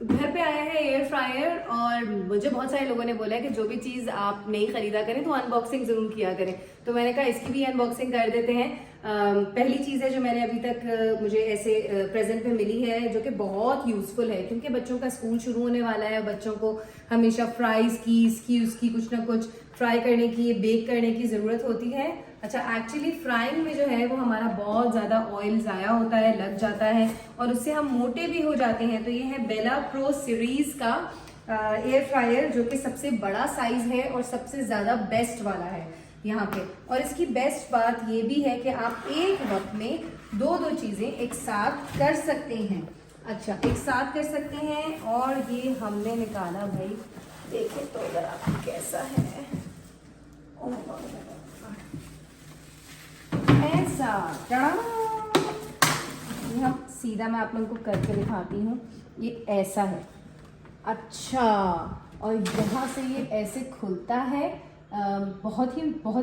घर पे आया है एयर फ्रायर और मुझे बहुत सारे लोगों ने बोला है कि जो भी चीज़ आप नहीं खरीदा करें तो अनबॉक्सिंग ज़रूर किया करें, तो मैंने कहा इसकी भी अनबॉक्सिंग कर देते हैं। पहली चीज़ है जो मैंने अभी तक मुझे ऐसे प्रेजेंट में मिली है जो कि बहुत यूज़फुल है, क्योंकि बच्चों का स्कूल शुरू होने वाला है। बच्चों को हमेशा फ्राइज़ की इसकी उसकी कुछ ना कुछ फ्राई करने की, बेक करने की ज़रूरत होती है। अच्छा, एक्चुअली फ्राइंग में जो है वो हमारा बहुत ज़्यादा ऑयल ज़ाया होता है, लग जाता है और उससे हम मोटे भी हो जाते हैं। तो ये है बेला प्रो सीरीज का एयर फ्रायर, जो कि सबसे बड़ा साइज है और सबसे ज़्यादा बेस्ट वाला है यहाँ पे। और इसकी बेस्ट बात ये भी है कि आप एक वक्त में दो चीज़ें एक साथ कर सकते हैं। अच्छा, एक साथ कर सकते हैं। और ये हमने निकाला भाई, देखें तो अगर आपको कैसा है, ऐसा हम सीधा मैं आप लोगों को करके दिखाती हूँ। ये ऐसा है। अच्छा, और यहाँ से ये ऐसे खुलता है। बहुत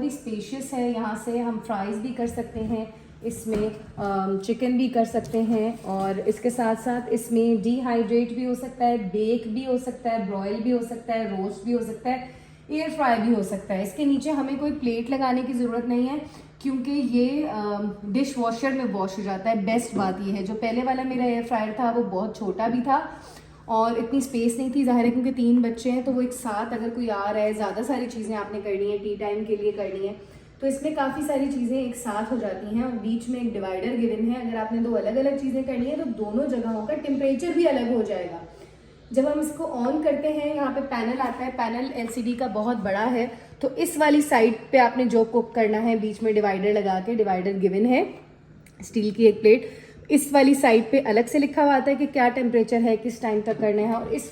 ही स्पेशियस है। यहाँ से हम फ्राइज़ भी कर सकते हैं, इसमें चिकन भी कर सकते हैं और इसके साथ साथ इसमें डिहाइड्रेट भी हो सकता है, बेक भी हो सकता है, ब्रॉयल भी हो सकता है, रोस्ट भी हो सकता है, एयर फ्राई भी हो सकता है। इसके नीचे हमें कोई प्लेट लगाने की ज़रूरत नहीं है, क्योंकि ये डिश वॉशर में वॉश हो जाता है। बेस्ट बात ये है, जो पहले वाला मेरा एयर फ्रायर था वो बहुत छोटा भी था और इतनी स्पेस नहीं थी, ज़ाहिर है क्योंकि 3 बच्चे हैं, तो वो एक साथ अगर कोई आ रहा है, ज़्यादा सारी चीज़ें आपने करनी है, टी टाइम के लिए करनी है, तो इसमें काफ़ी सारी चीज़ें एक साथ हो जाती हैं और बीच में एक डिवाइडर गिवन है। अगर आपने 2 अलग अलग चीज़ें करनी है तो दोनों जगहों का टेम्परेचर भी अलग हो जाएगा। जब हम इसको ऑन करते हैं, यहाँ पे पैनल आता है, पैनल एलसीडी का बहुत बड़ा है, तो इस वाली साइड पे आपने जो कुक करना है, बीच में डिवाइडर लगा के, डिवाइडर गिवन है, स्टील की एक प्लेट, इस वाली साइड पे अलग से लिखा हुआ आता है कि क्या टेम्परेचर है, किस टाइम तक करना है, और इस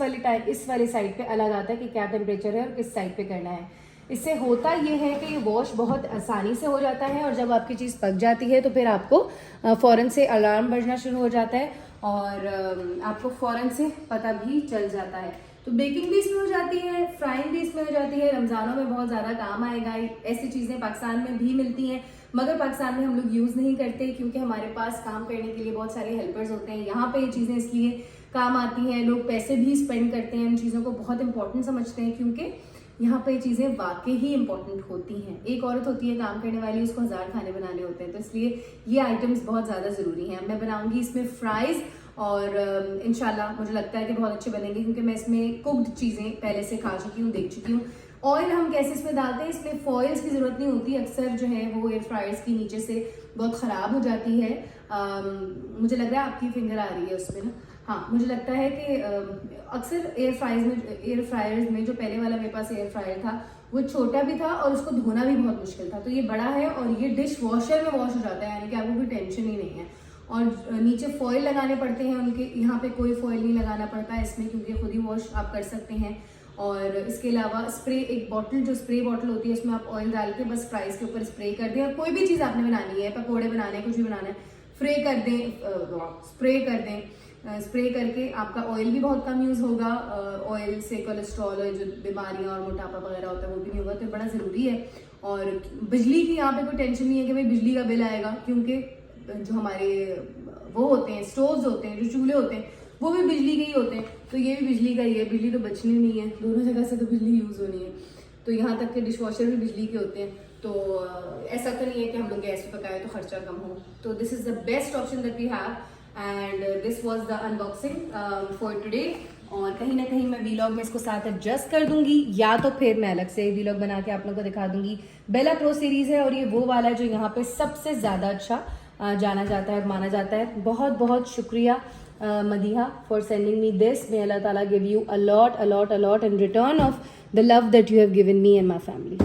वाली साइड पे अलग आता है कि क्या टेम्परेचर है और किस साइड पे करना है। इससे होता ये है कि ये वॉश बहुत आसानी से हो जाता है और जब आपकी चीज़ पक जाती है तो फिर आपको फ़ौरन से अलार्म बजना शुरू हो जाता है और आपको फ़ौरन से पता भी चल जाता है। तो बेकिंग भी इसमें हो जाती है, फ्राइंग भी इसमें हो जाती है। रमज़ानों में बहुत ज़्यादा काम आएगा। ऐसी चीज़ें पाकिस्तान में भी मिलती हैं, मगर पाकिस्तान में हम लोग यूज़ नहीं करते क्योंकि हमारे पास काम करने के लिए बहुत सारे हेल्पर्स होते हैं। यहाँ पे ये चीज़ें इसलिए काम आती हैं, लोग पैसे भी स्पेंड करते हैं, इन चीज़ों को बहुत इंपॉर्टेंट समझते हैं क्योंकि यहाँ पे ये चीज़ें वाकई ही इंपॉर्टेंट होती हैं। एक औरत होती है काम करने वाली, उसको 1000 खाने बनाने होते हैं, तो इसलिए ये आइटम्स बहुत ज़्यादा ज़रूरी हैं। मैं बनाऊंगी इसमें फ्राइज़ और इंशाल्लाह मुझे लगता है कि बहुत अच्छे बनेंगे क्योंकि मैं इसमें कुक्ड चीज़ें पहले से खा चुकी हूँ, देख चुकी हूँ। ऑयल हम कैसे इसमें डालते हैं, इसमें फॉइल्स की ज़रूरत नहीं होती। अक्सर जो है वो एयर फ्रायर्स की नीचे से बहुत ख़राब हो जाती है। मुझे लग रहा है आपकी फिंगर आ रही है उसमें ना। हाँ, मुझे लगता है कि अक्सर एयर फ्रायर्स में जो पहले वाला मेरे पास एयर फ्रायर था वो छोटा भी था और उसको धोना भी बहुत मुश्किल था, तो ये बड़ा है और ये डिश वॉशर में वॉश हो जाता है, यानी कि आपको कोई टेंशन ही नहीं है। और नीचे फॉइल लगाने पड़ते हैं उनके, यहाँ पे कोई फॉइल नहीं लगाना पड़ता है इसमें क्योंकि खुद ही वॉश आप कर सकते हैं। और इसके अलावा स्प्रे, एक बॉटल जो स्प्रे बॉटल होती है उसमें आप ऑयल डाल के बस फ्राइज़ के ऊपर स्प्रे कर दें। और कोई भी चीज़ आपने बनानी है, पकौड़े बनाने, कुछ भी बनाना है, स्प्रे कर दें। स्प्रे करके आपका ऑयल भी बहुत कम यूज़ होगा। ऑयल से कोलेस्ट्रॉल और जो बीमारियां और मोटापा वगैरह होता है वो भी नहीं होगा, तो बड़ा ज़रूरी है। और बिजली की यहाँ पे कोई टेंशन नहीं है कि भाई बिजली का बिल आएगा, क्योंकि जो हमारे वो होते हैं, स्टोव्स होते हैं, जो चूल्हे होते हैं, वो भी बिजली के ही होते हैं, तो ये भी बिजली का ही है। बिजली तो बचनी नहीं है, दोनों जगह से तो बिजली यूज़ होनी है। तो यहाँ तक के डिश वॉशर भी बिजली के होते हैं, तो ऐसा तो नहीं है कि हम लोग गैस पे पकाएं तो खर्चा कम हो। तो this is the best option that we have and this was the unboxing for today. और कहीं ना कहीं मैं वीलॉग में इसको साथ एडजस्ट कर दूंगी, या तो फिर मैं अलग से वीलॉग बना के आप लोगों को दिखा दूंगी। बेला प्रो सीरीज है और ये वो वाला है जो यहाँ पे सबसे ज़्यादा अच्छा जाना जाता है और माना जाता है। बहुत बहुत शुक्रिया Madiha for sending me this. May अल्लाह ताला give you a lot in return of the love that you have given me and my family.